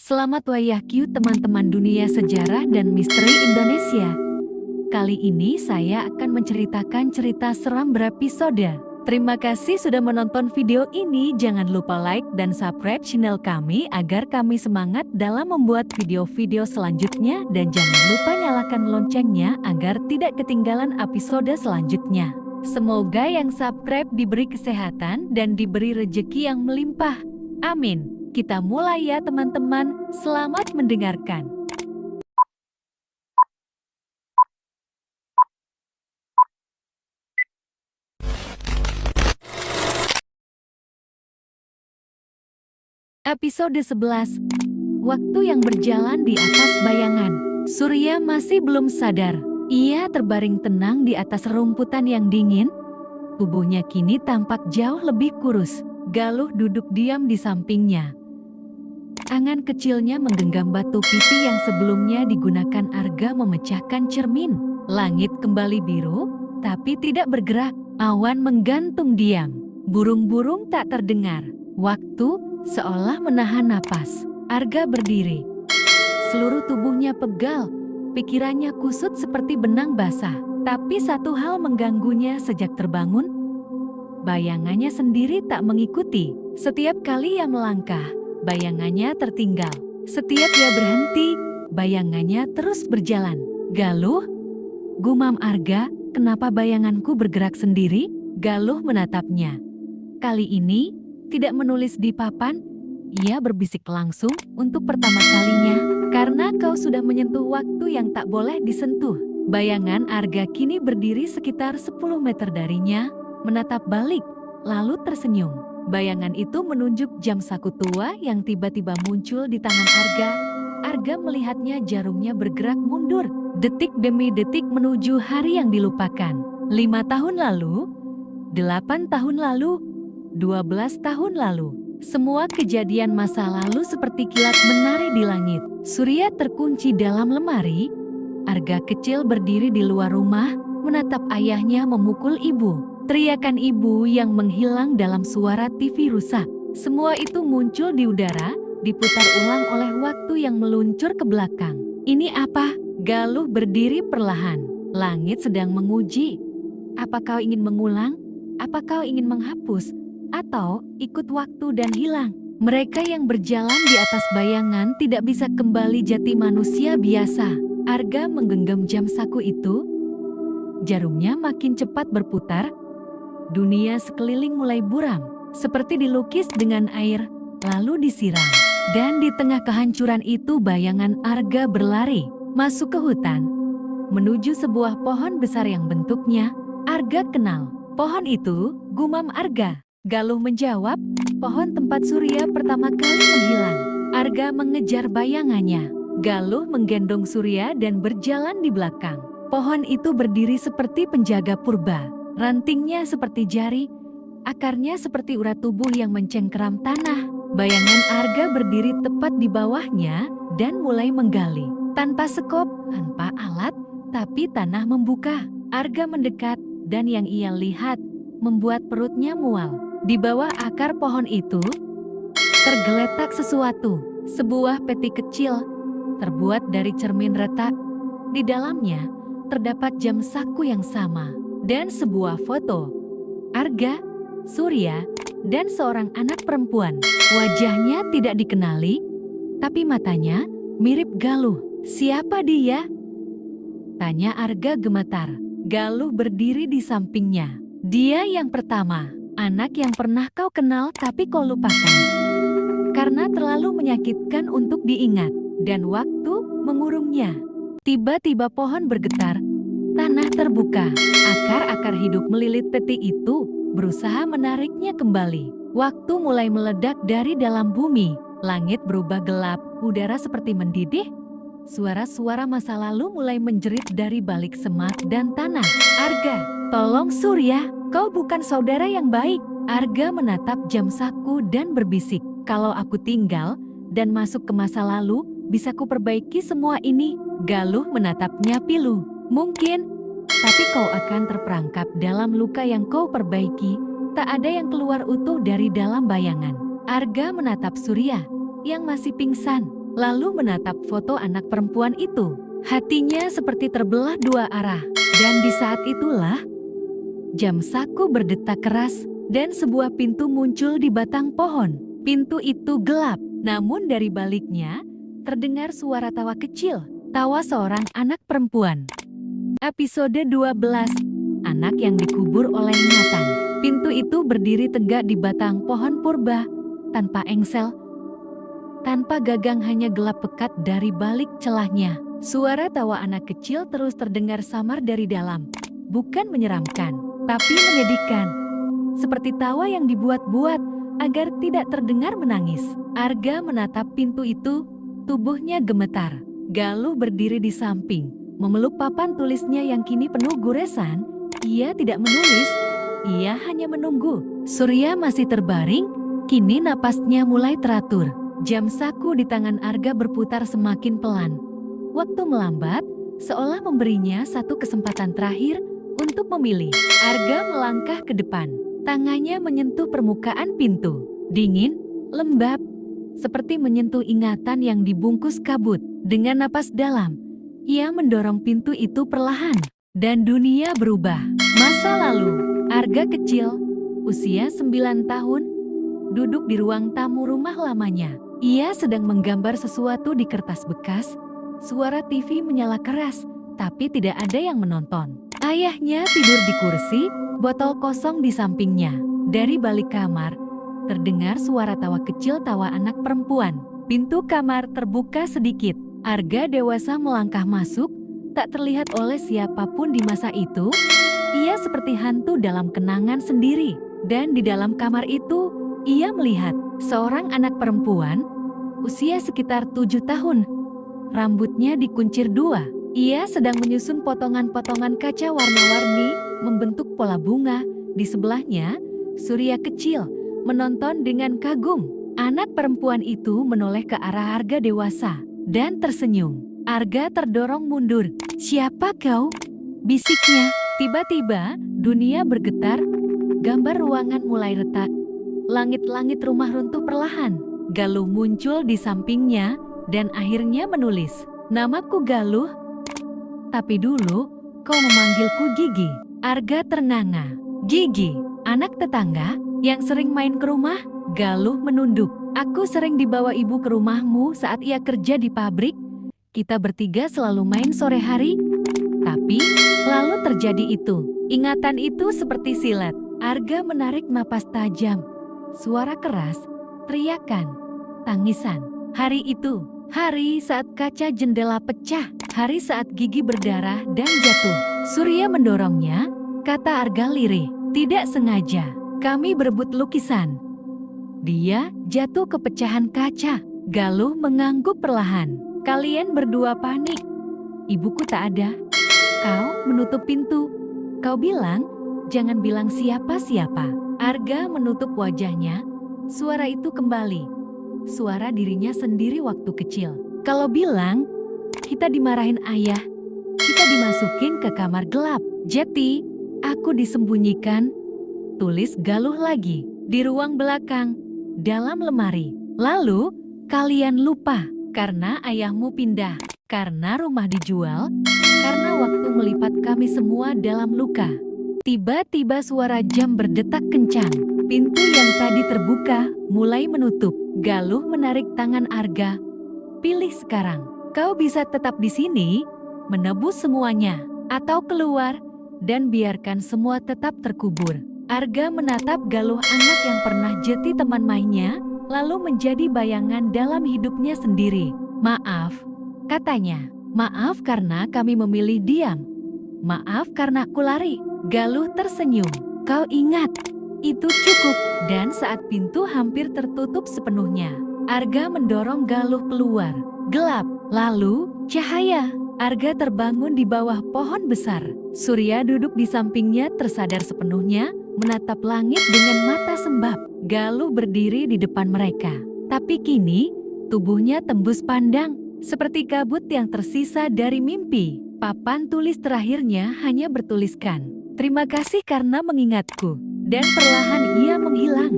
Selamat Wayahku teman-teman dunia sejarah dan misteri Indonesia. Kali ini saya akan menceritakan cerita seram berepisode. Terima kasih sudah menonton video ini. Jangan lupa like dan subscribe channel kami agar kami semangat dalam membuat video-video selanjutnya. Dan jangan lupa nyalakan loncengnya agar tidak ketinggalan episode selanjutnya. Semoga yang subscribe diberi kesehatan dan diberi rezeki yang melimpah. Amin. Kita mulai ya teman-teman, selamat mendengarkan. Episode 11. Waktu yang berjalan di atas bayangan. Surya masih belum sadar. Ia terbaring tenang di atas rumputan yang dingin. Tubuhnya kini tampak jauh lebih kurus. Galuh duduk diam di sampingnya. Angan kecilnya menggenggam batu pipi yang sebelumnya digunakan Arga memecahkan cermin. Langit kembali biru, tapi tidak bergerak. Awan menggantung diam. Burung-burung tak terdengar. Waktu seolah menahan napas. Arga berdiri. Seluruh tubuhnya pegal. Pikirannya kusut seperti benang basah. Tapi satu hal mengganggunya sejak terbangun. Bayangannya sendiri tak mengikuti. Setiap kali ia melangkah, bayangannya tertinggal. Setiap ia berhenti, bayangannya terus berjalan. Galuh, gumam Arga, kenapa bayanganku bergerak sendiri? Galuh menatapnya. Kali ini, tidak menulis di papan, ia berbisik langsung untuk pertama kalinya. Karena kau sudah menyentuh waktu yang tak boleh disentuh. Bayangan Arga kini berdiri sekitar 10 meter darinya, menatap balik, lalu tersenyum. Bayangan itu menunjuk jam saku tua yang tiba-tiba muncul di tangan Arga. Arga melihatnya, jarumnya bergerak mundur, detik demi detik menuju hari yang dilupakan. 5 tahun lalu, 8 tahun lalu, 12 tahun lalu. Semua kejadian masa lalu seperti kilat menari di langit. Surya terkunci dalam lemari. Arga kecil berdiri di luar rumah, menatap ayahnya memukul ibu. Teriakan ibu yang menghilang dalam suara TV rusak. Semua itu muncul di udara, diputar ulang oleh waktu yang meluncur ke belakang. Ini apa? Galuh berdiri perlahan. Langit sedang menguji. Apa kau ingin mengulang? Apa kau ingin menghapus? Atau ikut waktu dan hilang? Mereka yang berjalan di atas bayangan tidak bisa kembali jati manusia biasa. Arga menggenggam jam saku itu. Jarumnya makin cepat berputar. Dunia sekeliling mulai buram, seperti dilukis dengan air, lalu disiram. Dan di tengah kehancuran itu bayangan Arga berlari, masuk ke hutan, menuju sebuah pohon besar yang bentuknya Arga kenal. Pohon itu, gumam Arga. Galuh menjawab, pohon tempat Surya pertama kali menghilang. Arga mengejar bayangannya. Galuh menggendong Surya dan berjalan di belakang. Pohon itu berdiri seperti penjaga purba. Rantingnya seperti jari, akarnya seperti urat tubuh yang mencengkeram tanah. Bayangan Arga berdiri tepat di bawahnya dan mulai menggali. Tanpa sekop, tanpa alat, tapi tanah membuka. Arga mendekat dan yang ia lihat membuat perutnya mual. Di bawah akar pohon itu, tergeletak sesuatu. Sebuah peti kecil, terbuat dari cermin retak. Di dalamnya, terdapat jam saku yang sama. Dan sebuah foto. Arga, Surya, dan seorang anak perempuan. Wajahnya tidak dikenali, tapi matanya mirip Galuh. Siapa dia? Tanya Arga gemetar. Galuh berdiri di sampingnya. Dia yang pertama, anak yang pernah kau kenal tapi kau lupakan. Karena terlalu menyakitkan untuk diingat, dan waktu mengurungnya. Tiba-tiba pohon bergetar. Tanah terbuka, akar-akar hidup melilit peti itu, berusaha menariknya kembali. Waktu mulai meledak dari dalam bumi, langit berubah gelap, udara seperti mendidih. Suara-suara masa lalu mulai menjerit dari balik semak dan tanah. Arga, tolong Surya, kau bukan saudara yang baik. Arga menatap jam saku dan berbisik, kalau aku tinggal dan masuk ke masa lalu, bisa ku perbaiki semua ini. Galuh menatapnya pilu. Mungkin, tapi kau akan terperangkap dalam luka yang kau perbaiki. Tak ada yang keluar utuh dari dalam bayangan. Arga menatap Surya, yang masih pingsan. lalu menatap foto anak perempuan itu. Hatinya seperti terbelah dua arah. Dan di saat itulah, jam saku berdetak keras dan sebuah pintu muncul di batang pohon. Pintu itu gelap, namun dari baliknya terdengar suara tawa kecil, tawa seorang anak perempuan. Episode 12, Anak yang dikubur oleh ingatan. Pintu itu berdiri tegak di batang pohon purba, tanpa engsel, tanpa gagang, hanya gelap pekat dari balik celahnya. Suara tawa anak kecil terus terdengar samar dari dalam. Bukan menyeramkan, tapi menyedihkan. Seperti tawa yang dibuat-buat agar tidak terdengar menangis. Arga menatap pintu itu, tubuhnya gemetar. Galuh berdiri di samping, memeluk papan tulisnya yang kini penuh goresan. Ia tidak menulis, ia hanya menunggu. Surya masih terbaring, kini napasnya mulai teratur. Jam saku di tangan Arga berputar semakin pelan. Waktu melambat, seolah memberinya satu kesempatan terakhir untuk memilih. Arga melangkah ke depan. Tangannya menyentuh permukaan pintu. Dingin, lembab, seperti menyentuh ingatan yang dibungkus kabut. Dengan napas dalam, ia mendorong pintu itu perlahan. Dan dunia berubah. Masa lalu, Arga kecil, usia 9 tahun, duduk di ruang tamu rumah lamanya. Ia sedang menggambar sesuatu di kertas bekas. Suara TV menyala keras, tapi tidak ada yang menonton. Ayahnya tidur di kursi, botol kosong di sampingnya. Dari balik kamar, terdengar suara tawa kecil, tawa anak perempuan. Pintu kamar terbuka sedikit. Arga dewasa melangkah masuk, tak terlihat oleh siapapun di masa itu. Ia seperti hantu dalam kenangan sendiri. Dan di dalam kamar itu, ia melihat seorang anak perempuan, usia sekitar 7 tahun. Rambutnya dikuncir dua. Ia sedang menyusun potongan-potongan kaca warna-warni, membentuk pola bunga. Di sebelahnya, Surya kecil, menonton dengan kagum. Anak perempuan itu menoleh ke arah Arga dewasa, dan tersenyum. Arga terdorong mundur. "Siapa kau?" bisiknya. Tiba-tiba, dunia bergetar. Gambar ruangan mulai retak. Langit-langit rumah runtuh perlahan. Galuh muncul di sampingnya, dan akhirnya menulis, "Namaku Galuh, tapi dulu kau memanggilku Gigi." Arga ternganga. "Gigi, anak tetangga yang sering main ke rumah?" Galuh menunduk. "Aku sering dibawa ibu ke rumahmu saat ia kerja di pabrik. Kita bertiga selalu main sore hari. Tapi, lalu terjadi itu." Ingatan itu seperti silet. Arga menarik napas tajam. Suara keras, teriakan, tangisan. Hari itu, hari saat kaca jendela pecah, hari saat Gigi berdarah dan jatuh. Surya mendorongnya, kata Arga lirih. "Tidak sengaja, kami berebut lukisan." Dia jatuh ke pecahan kaca. Galuh mengangguk perlahan. "Kalian berdua panik. Ibuku tak ada. Kau menutup pintu. Kau bilang, jangan bilang siapa-siapa." Arga menutup wajahnya. Suara itu kembali. Suara dirinya sendiri waktu kecil. "Kalau bilang, kita dimarahin ayah. Kita dimasukin ke kamar gelap. Jadi, aku disembunyikan." Tulis Galuh lagi. "Di ruang belakang, dalam lemari. Lalu, kalian lupa. Karena ayahmu pindah. Karena rumah dijual. Karena waktu melipat kami semua dalam luka." Tiba-tiba suara jam berdetak kencang. Pintu yang tadi terbuka mulai menutup. Galuh menarik tangan Arga. "Pilih sekarang. Kau bisa tetap di sini, menebus semuanya, atau keluar dan biarkan semua tetap terkubur." Arga menatap Galuh, anak yang pernah jadi teman mainnya, lalu menjadi bayangan dalam hidupnya sendiri. "Maaf," katanya. "Maaf karena kami memilih diam. Maaf karena aku lari." Galuh tersenyum. "Kau ingat, itu cukup." Dan saat pintu hampir tertutup sepenuhnya, Arga mendorong Galuh keluar. Gelap, lalu cahaya. Arga terbangun di bawah pohon besar. Surya duduk di sampingnya tersadar sepenuhnya, menatap langit dengan mata sembab. Galuh berdiri di depan mereka. Tapi kini, tubuhnya tembus pandang, seperti kabut yang tersisa dari mimpi. Papan tulis terakhirnya hanya bertuliskan, "Terima kasih karena mengingatku." Dan perlahan ia menghilang.